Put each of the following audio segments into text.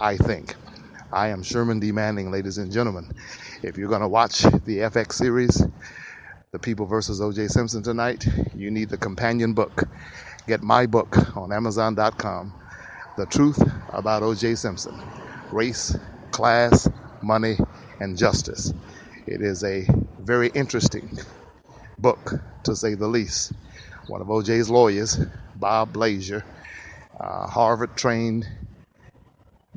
I think. I am Sherman D. Manning, ladies and gentlemen. If you're going to watch the FX series, The People versus O.J. Simpson tonight, you need the companion book. Get my book on Amazon.com, The Truth About O.J. Simpson, Race, Class, Money, and Justice. It is a very interesting book, to say the least. One of O.J.'s lawyers, Bob Blazier, Harvard-trained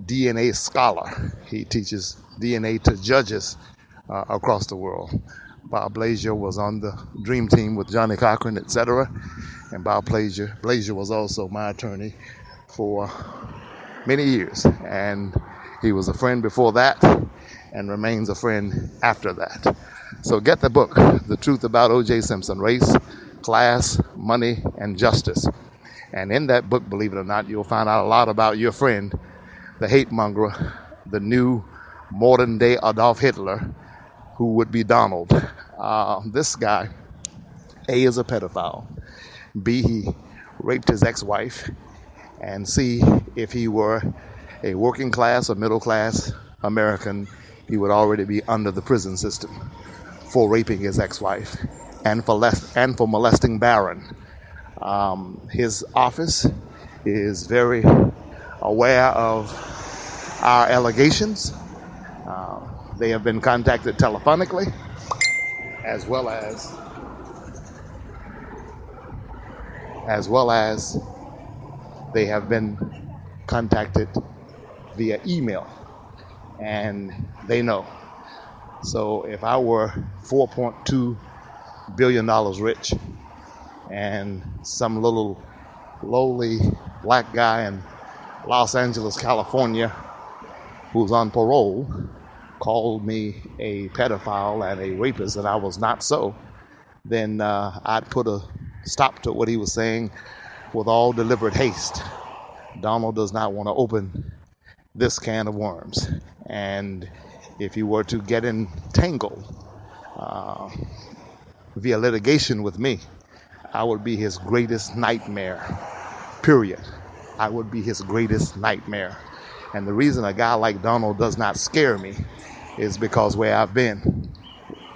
DNA scholar. He teaches DNA to judges across the world. Bob Blazier was on the Dream Team with Johnny Cochran, etc. And Bob Blazier was also my attorney for many years. And he was a friend before that and remains a friend after that. So get the book, The Truth About O.J. Simpson, Race, Class, Money, and Justice. And in that book, believe it or not, you'll find out a lot about your friend, the hate monger, the new modern day Adolf Hitler, who would be Donald. This guy, A, is a pedophile. B, he raped his ex-wife. And C, if he were a working class or middle class American, he would already be under the prison system for raping his ex-wife and for molesting Barron. His office is very aware of our allegations. They have been contacted telephonically, as well as they have been contacted via email, and they know. So if I were $4.2 billion rich and some little lowly black guy in Los Angeles, California, who's on parole, called me a pedophile and a rapist, and I was not so, then I'd put a stop to what he was saying with all deliberate haste. Donald does not want to open this can of worms. And if he were to get entangled via litigation with me, I would be his greatest nightmare, period. I would be his greatest nightmare. And the reason a guy like Donald does not scare me is because where I've been.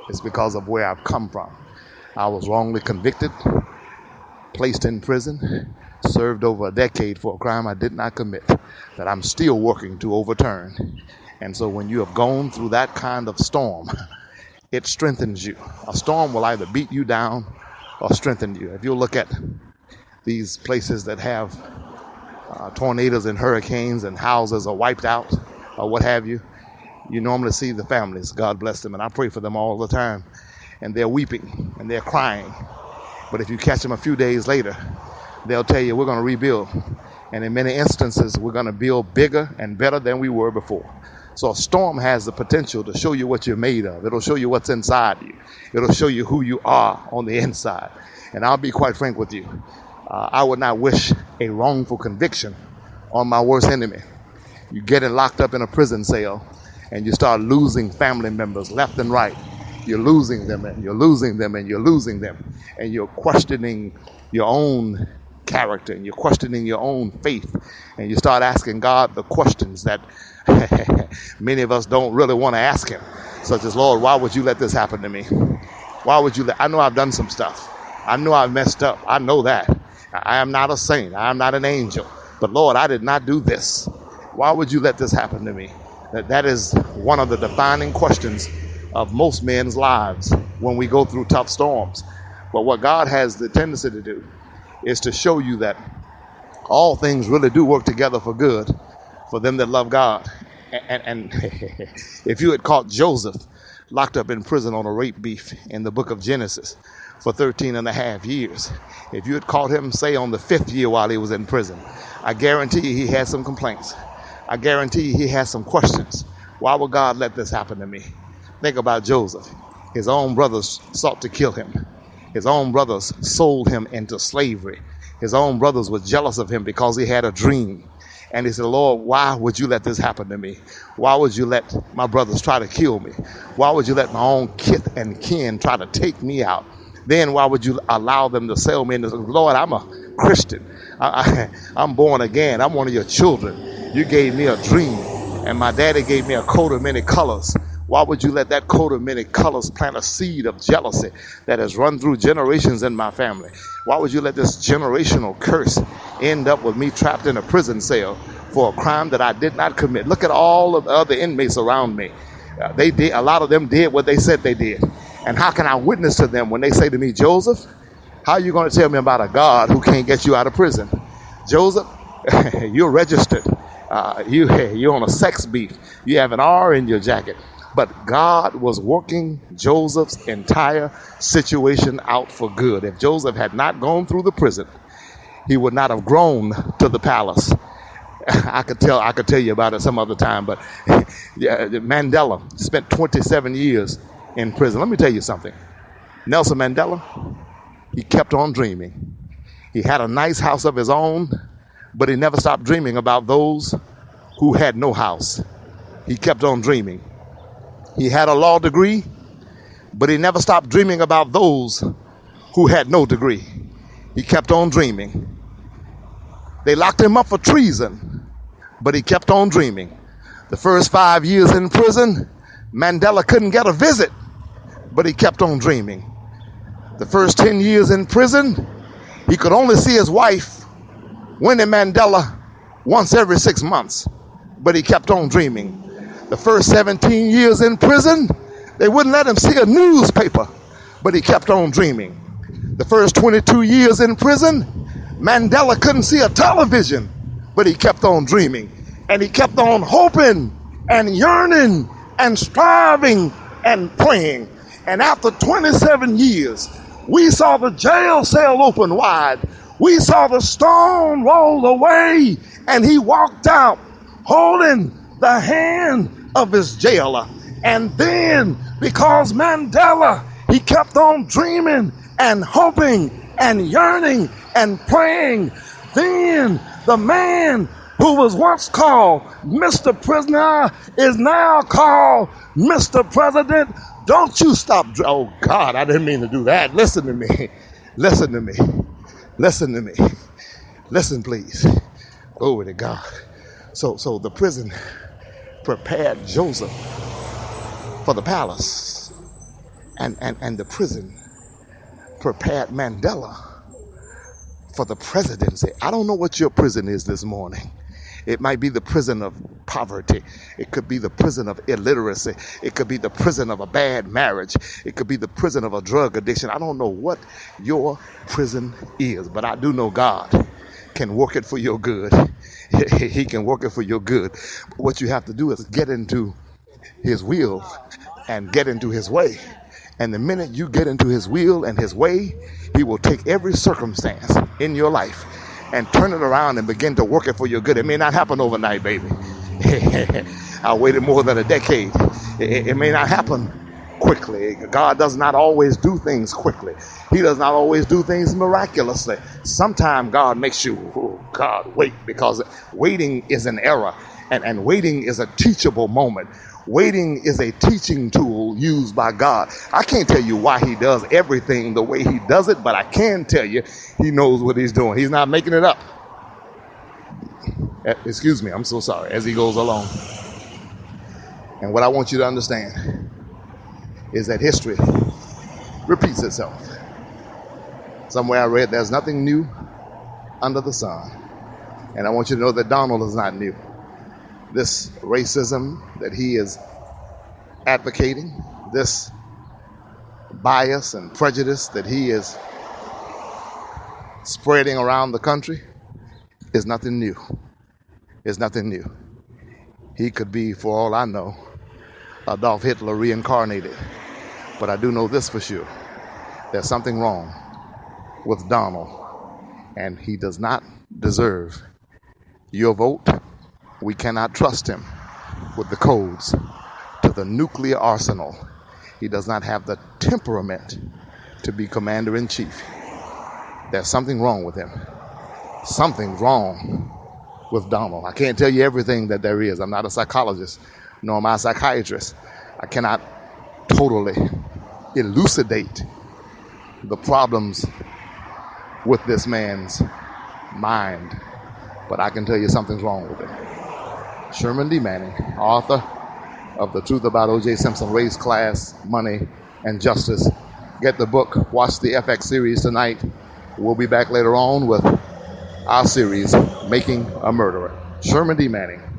It's because of where I've come from. I was wrongly convicted, placed in prison, served over a decade for a crime I did not commit, that I'm still working to overturn. And so when you have gone through that kind of storm, it strengthens you. A storm will either beat you down or strengthen you. If you look at these places that have tornadoes and hurricanes and houses are wiped out or what have you, you normally see the families, God bless them, and I pray for them all the time, and they're weeping and they're crying. But if you catch them a few days later, they'll tell you, we're going to rebuild. And in many instances, we're going to build bigger and better than we were before. So a storm has the potential to show you what you're made of. It'll show you what's inside you. It'll show you who you are on the inside. And I'll be quite frank with you. I would not wish a wrongful conviction on my worst enemy. You get locked up in a prison cell and you start losing family members left and right. You're losing them and you're losing them and you're losing them. And you're questioning your own character and you're questioning your own faith. And you start asking God the questions that many of us don't really want to ask him. Such as, Lord, why would you let this happen to me? Why would you I know I've done some stuff. I know I've messed up. I know that. I am not a saint. I am not an angel. But Lord, I did not do this. Why would you let this happen to me? That is one of the defining questions of most men's lives when we go through tough storms. But what God has the tendency to do is to show you that all things really do work together for good for them that love God. And if you had caught Joseph locked up in prison on a rape beef in the book of Genesis for 13 and a half years, if you had caught him, say, on the 5th year while he was in prison, I guarantee you he had some complaints. I guarantee you he had some questions. Why would God let this happen to me? Think about Joseph. His own brothers sought to kill him. His own brothers sold him into slavery. His own brothers were jealous of him because he had a dream. And he said, Lord, why would you let this happen to me? Why would you let my brothers try to kill me? Why would you let my own kith and kin try to take me out? Then why would you allow them to sell me into, Lord, I'm a Christian. I'm born again. I'm one of your children. You gave me a dream. And my daddy gave me a coat of many colors. Why would you let that coat of many colors plant a seed of jealousy that has run through generations in my family? Why would you let this generational curse end up with me trapped in a prison cell for a crime that I did not commit? Look at all of the other inmates around me. They did. A lot of them did what they said they did. And how can I witness to them when they say to me, Joseph, how are you going to tell me about a God who can't get you out of prison? Joseph, you're registered. You're on a sex beef. You have an R in your jacket. But God was working Joseph's entire situation out for good. If Joseph had not gone through the prison, he would not have grown to the palace. I could tell you about it some other time, but Mandela spent 27 years in prison. Let me tell you something. Nelson Mandela, he kept on dreaming. He had a nice house of his own, but he never stopped dreaming about those who had no house. He kept on dreaming. He had a law degree, but he never stopped dreaming about those who had no degree. He kept on dreaming. They locked him up for treason, but he kept on dreaming. The first 5 years in prison, Mandela couldn't get a visit, but he kept on dreaming. The first 10 years in prison, he could only see his wife, Winnie Mandela, once every 6 months, but he kept on dreaming. The first 17 years in prison, they wouldn't let him see a newspaper, but he kept on dreaming. The first 22 years in prison, Mandela couldn't see a television, but he kept on dreaming. And he kept on hoping and yearning and striving and praying. And after 27 years, we saw the jail cell open wide. We saw the stone roll away, and he walked out holding the hand of his jailer. And then, because Mandela, he kept on dreaming and hoping and yearning and praying, then the man who was once called Mr. Prisoner is now called Mr. President. Don't you stop. Oh God, I didn't mean to do that. Listen to me. Listen to me. Listen to me. Listen, please. Glory to God. So the prison prepared Joseph for the palace, and the prison prepared Mandela for the presidency. I don't know what your prison is this morning. It might be the prison of poverty. It could be the prison of illiteracy. It could be the prison of a bad marriage. It could be the prison of a drug addiction. I don't know what your prison is, but I do know God can work it for your good. He can work it for your good. But what you have to do is get into his will and get into his way. And the minute you get into his will and his way, he will take every circumstance in your life and turn it around and begin to work it for your good. It may not happen overnight, baby. I waited more than a decade. It may not happen quickly. God does not always do things quickly. He does not always do things miraculously. Sometimes God makes you, wait, because waiting is an error, and waiting is a teachable moment. Waiting is a teaching tool used by God. I can't tell you why he does everything the way he does it, but I can tell you he knows what he's doing. He's not making it up. Excuse me, I'm so sorry, as he goes along. And what I want you to understand is that history repeats itself. Somewhere I read there's nothing new under the sun. And I want you to know that Donald is not new. This racism that he is advocating, this bias and prejudice that he is spreading around the country is nothing new. It's nothing new. He could be, for all I know, Adolf Hitler reincarnated. But I do know this for sure. There's something wrong with Donald, and he does not deserve your vote. We cannot trust him with the codes to the nuclear arsenal. He does not have the temperament to be commander-in-chief. There's something wrong with him. Something's wrong with Donald. I can't tell you everything that there is. I'm not a psychologist, nor am I a psychiatrist. I cannot totally elucidate the problems with this man's mind, but I can tell you something's wrong with him. Sherman D. Manning, author of The Truth About O.J. Simpson, Race, Class, Money, and Justice. Get the book. Watch the FX series tonight. We'll be back later on with our series, Making a Murderer. Sherman D. Manning.